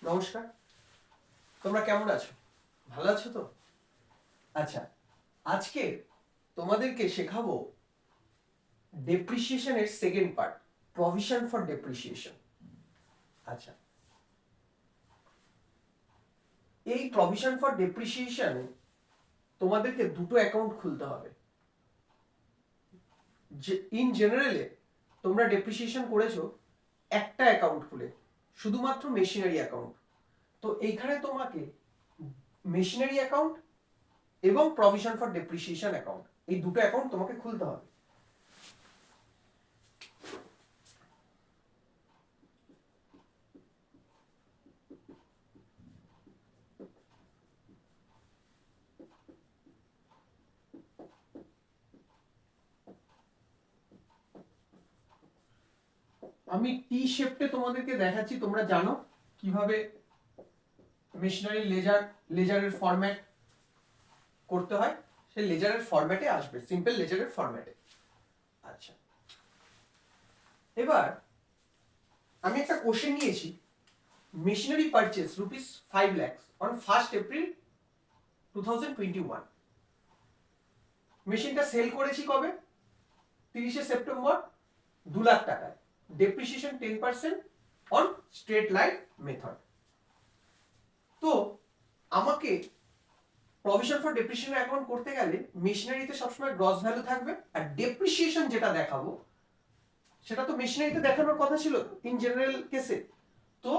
নমস্কার, তোমরা কেমন আছো? ভালো আছো তো? আচ্ছা, আজকে তোমাদেরকে শেখাবো ডেপ্রিসিয়েশনের second part, provision for depreciation. আচ্ছা, এই প্রভিশন ফর ডেপ্রিসিয়েশন তোমাদেরকে দুটো অ্যাকাউন্ট খুলতে হবে। ইন জেনারেলে তোমরা ডেপ্রিসিয়েশন করেছো একটা অ্যাকাউন্ট খুলে, শুধুমাত্র মেশিনারি অ্যাকাউন্ট। তো এইখানে তোমাকে মেশিনারি অ্যাকাউন্ট এবং প্রভিশন ফর ডেপ্রিসিয়েশন অ্যাকাউন্ট, এই দুটো অ্যাকাউন্ট তোমাকে খুলতে হবে। আমি টি শেপে তোমাদেরকে দেখাচ্ছি, তোমরা জানো কিভাবে মেশিনারি লেজারের ফরম্যাট করতে হয়। সেই লেজারের ফরম্যাটে আসবে, সিম্পল লেজারের ফরম্যাটে। আচ্ছা, এবার আমি একটা কোশ্চেন নিয়েছি, machinery purchase ₹5 lakh on 1 April 2021। মেশিনটা সেল করেছি কবে? 30 সেপ্টেম্বর 2 লাখ টাকায়, depreciation 10% on straight line method. তো আমাকে প্রভিশন ফর ডেপ্রিসিয়েশন অ্যাকাউন্ট করতে গেলে মেশিনারিতে সবসময় গ্রস ভ্যালু থাকবে, আর ডেপ্রিসিয়েশন যেটা দেখাবো সেটা তো মেশিনারিতে দেখানোর কথা ছিল ইন জেনারেল কেসে। তো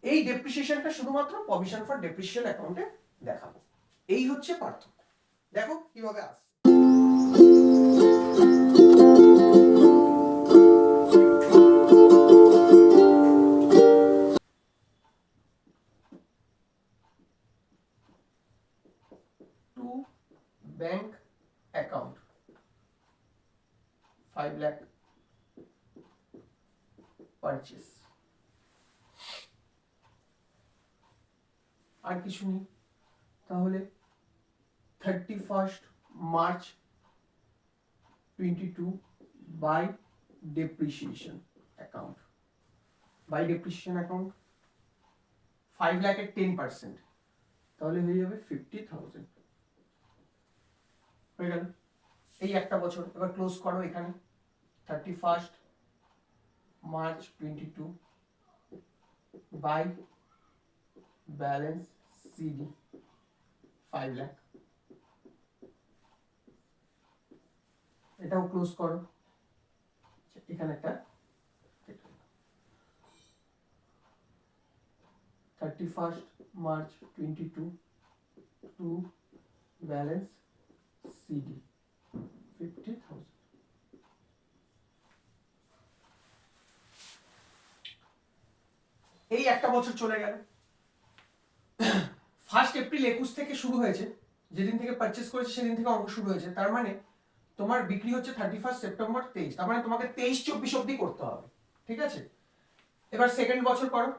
এই ডেপ্রিসিয়েশনটা শুধুমাত্র প্রভিশন ফর ডেপ্রিসিয়েশন অ্যাকাউন্টে দেখাবো। এই হচ্ছে পার্থক্য। দেখো কিভাবে আসছে। To bank account 5 lakh purchase, আর কিছু নেই। তাহলে 31 March 22 by depreciation account, by depreciation account 5 লাখের 10%, তাহলে হয়ে যাবে 50,000। হয়ে গেল এই একটা বছর। এবার ক্লোজ করো এখানে 31 March 22 by balance c d 5 lakh, এটাও ক্লোজ করো। এখানে একটা 31 মার্চ 22 টু ব্যালেন্স সিডি 50,000। এই একটা বছর চলে গেল। 1 এপ্রিল 21 থেকে শুরু হয়েছে, যেদিন থেকে পারচেস করেছে সেদিন থেকে অঙ্ক শুরু হয়েছে। তার মানে তোমার বিক্রি হচ্ছে 31 সেপ্টেম্বর 23, তার মানে তোমাকে 23-24 অবধি করতে হবে। ঠিক আছে, এবার সেকেন্ড বছর করো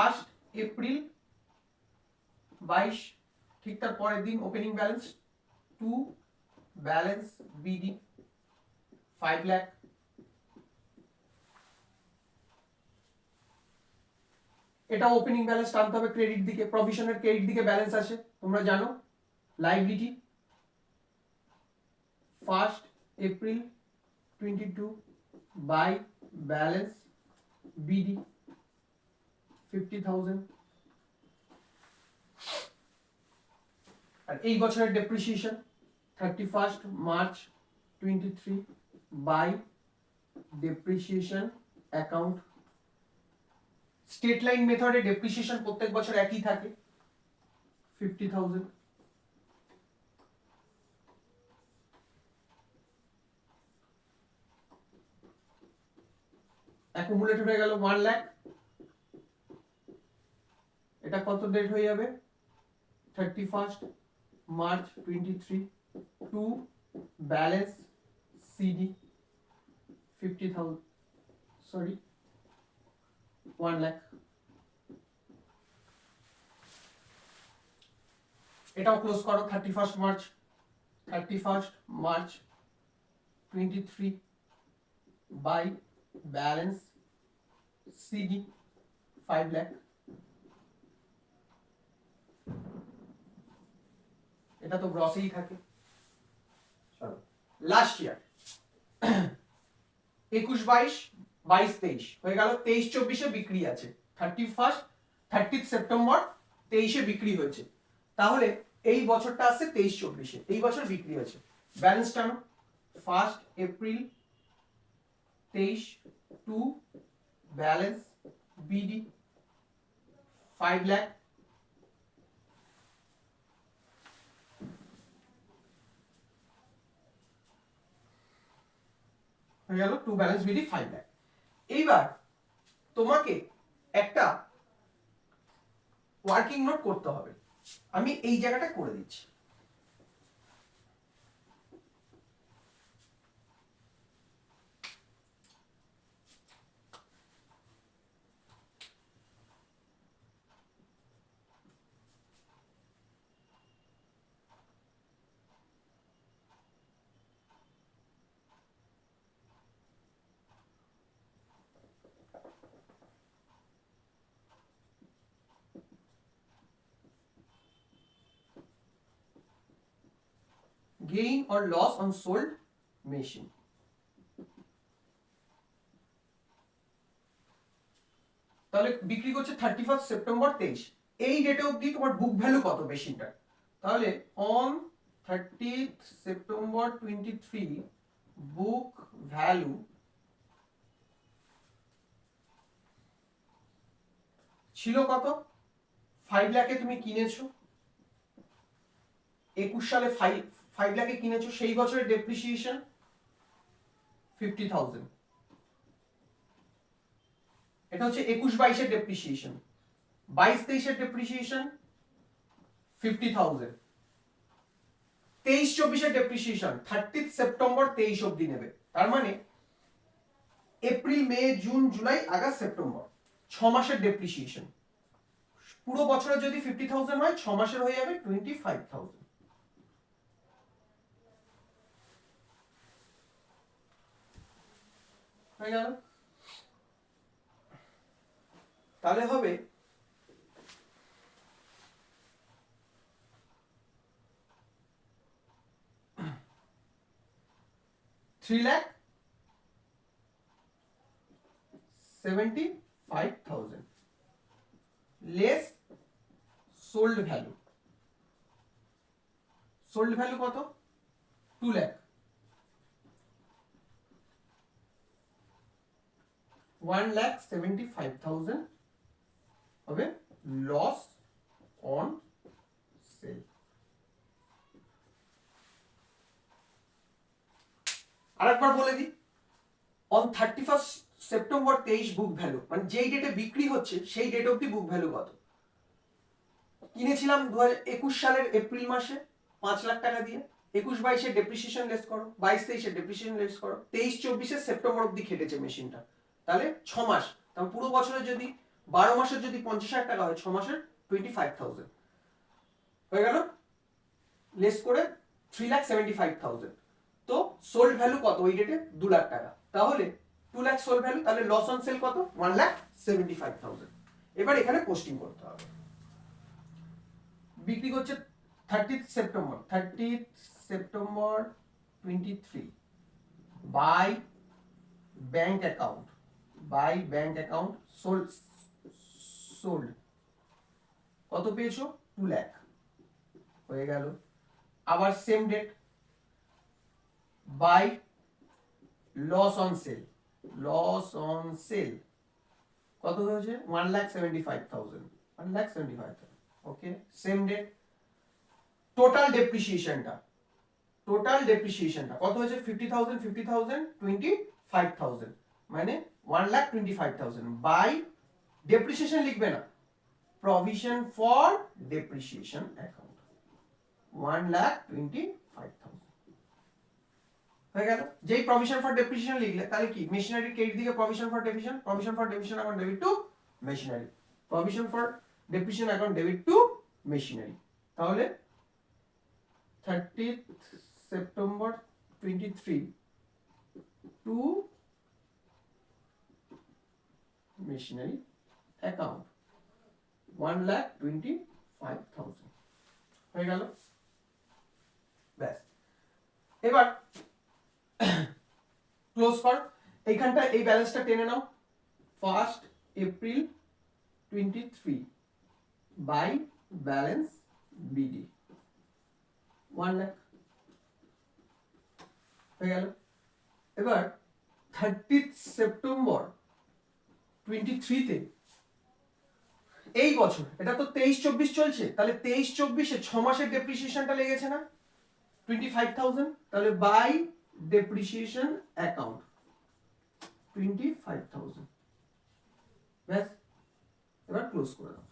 1 এপ্রিল 22, ঠিক তার পরের দিন opening balance to balance BD 5 lakh, এটা ওপেনিং ব্যালেন্স টানতে হবে ক্রেডিট দিকে, প্রভিশনের ক্রেডিট দিকে ব্যালেন্স আসে তোমরা জানো। Liability 1 April 22 by balance b d 50,000। আর এই বছরের depreciation 31 March 23 by depreciation account. Straight line মেথডে ডেপ্রিসিয়েশন প্রত্যেক বছর একই থাকে 50,000। অ্যাকুমুলেটেড হয়ে গেল 1 লাখ। এটা কত ডেট হয়ে যাবে? 31 March 23 to balance c d 50,000, sorry 1 lakh. এটাও ক্লোজ করো 31 March 23 by balance c d 5 lakh. এটা তো গ্রসেই থাকে। চলো লাস্ট ইয়ার 21-22, 22-23 হয়ে গেল। 23-24 বিক্রি আছে, 30 সেপ্টেম্বর 23 বিক্রি হয়েছে, তাহলে এই বছরটা আছে 23-24, এই বছর বিক্রি হয়েছে। ব্যালেন্স টানো, 1 April 23 to balance BD 5 lakh, হয়ে গেল টু ব্যালেন্স বিডি 5 লাখ। এইবার তোমাকে একটা ওয়ার্কিং নোট করতে হবে, আমি এই জায়গাটা করে দিচ্ছি। Gain or loss on sold machine, তাহলে বিক্রি করছে 31 সেপ্টেম্বর 23, এই ডেটে অবধি তোমার বুক ভ্যালু কত মেশিনটার? তাহলে অন 30 সেপ্টেম্বর 23 বুক ভ্যালু ছিল কত? 5 লাখে তুমি কিনেছো, 21 সালে 5 লাখে কিনেছো, সেই বছরের ডেপ্রিসিয়েশন 50,000, এটা হচ্ছে 21-22 এর ডেপ্রিসিয়েশন। 22-23 এর ডেপ্রিসিয়েশন 50,000, 23-24 এর ডেপ্রিসিয়েশন 30 সেপ্টেম্বর 23 অবধি নেবে। তার মানে এপ্রিল, মে, জুন, জুলাই, আগস্ট, সেপ্টেম্বর 6 মাসের ডেপ্রিসিয়েশন। পুরো বছরে যদি 50,000 হয়, 6 মাসের হয়ে যাবে 25,000। হয়ে গেল। তাহলে হবে 3,75,000 less sold value. Sold value কত? 2 লাখ। 1,75,000 হবে লস অন সেল। আরেকবার বলে দিই, অন 31 সেপ্টেম্বর 23 বুক ভ্যালু, মানে যেই ডেটে বিক্রি হচ্ছে সেই ডেট অবধি বুক ভ্যালু কত? কিনেছিলাম 2021 সালের এপ্রিল মাসে 5 লাখ টাকা দিয়ে, 21-22 ডেপ্রিসিয়েশন লেস করো, 22-23 ডেপ্রিসিয়েশন লেস করো, 23-24 সেপ্টেম্বর অবধি খেটেছে মেশিনটা, তাহলে 6 মাস। তাহলে পুরো বছরে যদি 12 মাসের যদি 50,000 টাকা হয়, 6 মাসের 25,000 হয়ে গেল, লেস করে 3,75,000। তো সোল্ড ভ্যালু কত ওই ডেটে? 2 লাখ টাকা। তাহলে 2 লাখ সোল্ড ভ্যালু, তাহলে লস অন সেল কত? 1,75,000। এবার এখানে পোস্টিং করতে হবে। বিক্রি করছে 30 September 23 by bank account sold কত পেয়েছো? 2 লাখ হয়ে গেল। আবার same date by loss on sale কত হয়েছে? 1,75,000, 1,75,000। ওকে, সেম ডেট টোটাল ডেপ্রিসিয়েশনটা কত হয়েছে? 50,000, 50,000, 25,000, মানে 1,25,000 বাই ডেপ্রিসিয়েশন লিখবে না, প্রভিশন ফর ডেপ্রিসিয়েশন অ্যাকাউন্ট 1,25,000 হয়ে গেল। যেই প্রভিশন ফর ডেপ্রিসিয়েশন লিখলে, তাহলে কি মেশিনারি ক্রেডিট দিকে provision for depreciation account debit two machinery, provision for depreciation account debit two machinery. তাহলে 30 সেপ্টেম্বর 23 টু মেশিনারি অ্যাকাউন্ট 1,25,000 হয়ে গেল। ব্যাস, এবার ক্লোজ কর। এইখানটা এই ব্যালেন্সটা টেনে নাও, 1 April 23 by balance b d 1 lakh হয়ে গেল। এবার 30 সেপ্টেম্বর 23 তে এই বছর, এটা তো 23-24 চলছে, তাহলে 23-24-এ 6 মাসের ডেপ্রিসিয়েশনটা লেগেছে না 25,000, তাহলে বাই ডেপ্রিসিয়েশন অ্যাকাউন্ট 25,000, ব্যাস, এবার ক্লোজ করে দাও।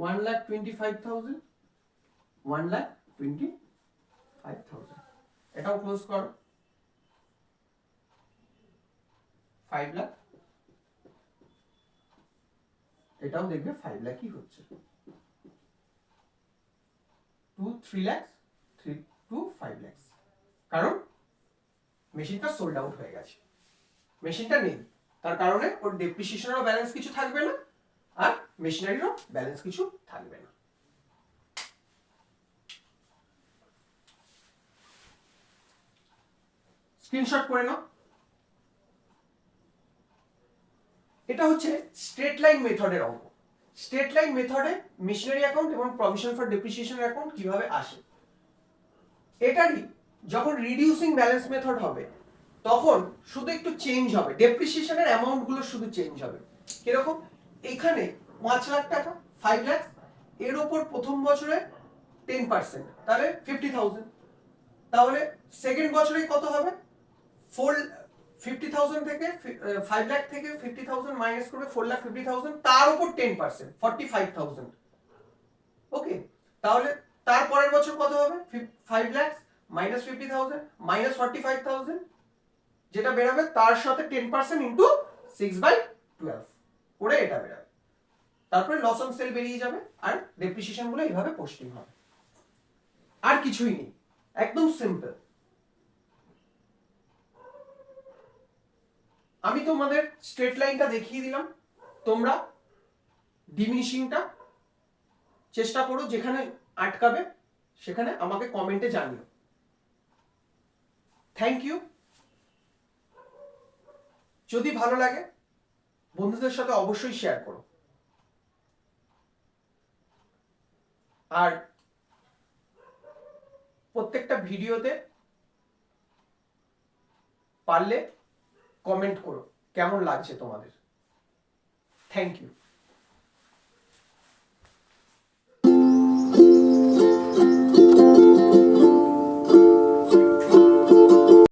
1,25,000, 1,25,000, এটাও ক্লোজ করো। 5 লাখ, এটাও দেখবে 5 লাখই হচ্ছে। 2-3 লাখ, 3-5 লাখ, কারণ মেশিনটা সোল্ড আউট হয়ে গেছে, মেশিনটা নেই, তার কারণে ওর ডেপ্রিসিয়েশনেরও ব্যালেন্স কিছু থাকবে না, আর মেশিনারিরও ব্যালেন্স কিছু থাকবে না। স্ক্রিনশট করে নাও। এটা হচ্ছে স্ট্রেট লাইন মেথডের অঙ্ক। স্ট্রেট লাইন মেথডে মেশিনারি অ্যাকাউন্ট এবং প্রভিশন ফর ডেপ্রিসিয়েশন অ্যাকাউন্ট কিভাবে আসে, এটারই যখন রিডিউসিং ব্যালেন্স মেথড হবে তখন শুধু একটু চেঞ্জ হবে, ডেপ্রিসিয়েশনের অ্যামাউন্ট গুলো শুধু চেঞ্জ হবে। কিরকম, এখানে 5 লাখ টাকা 5 লাখ, এর উপর প্রথম বছরে 10%, তাহলে 50,000, তাহলে সেকেন্ড বছরে কত হবে, 50,000 থেকে 5 লাখ থেকে 50,000 মাইনাস করবে 4,50,000, তার উপর 10% 45,000, ওকে, তাহলে তার পরের বছর কত হবে, 5 লাখ মাইনাস 50,000 মাইনাস 45,000, যেটা বেরোবে তার সাথে 10% ইন্টু 6/12 করে এটা বেরোবে, তারপরে লস অন সেল বেরিয়ে যাবে, আর ডেপ্রিসিয়েশন গুলো এইভাবে পোস্টিং হবে, আর কিছুই নেই, একদম সিম্পল। আমি তোমাদের স্ট্রেট লাইনটা দেখিয়ে দিলাম, তোমরা ডিমিনিশিংটা চেষ্টা করো, যেখানে আটকাবে সেখানে আমাকে কমেন্টে জানিও। Thank you. যদি ভালো লাগে বন্ধুদের সাথে অবশ্যই শেয়ার করো, আর প্রত্যেকটা ভিডিওতে পারলে কমেন্ট করো কেমন লাগছে তোমাদের। Thank you.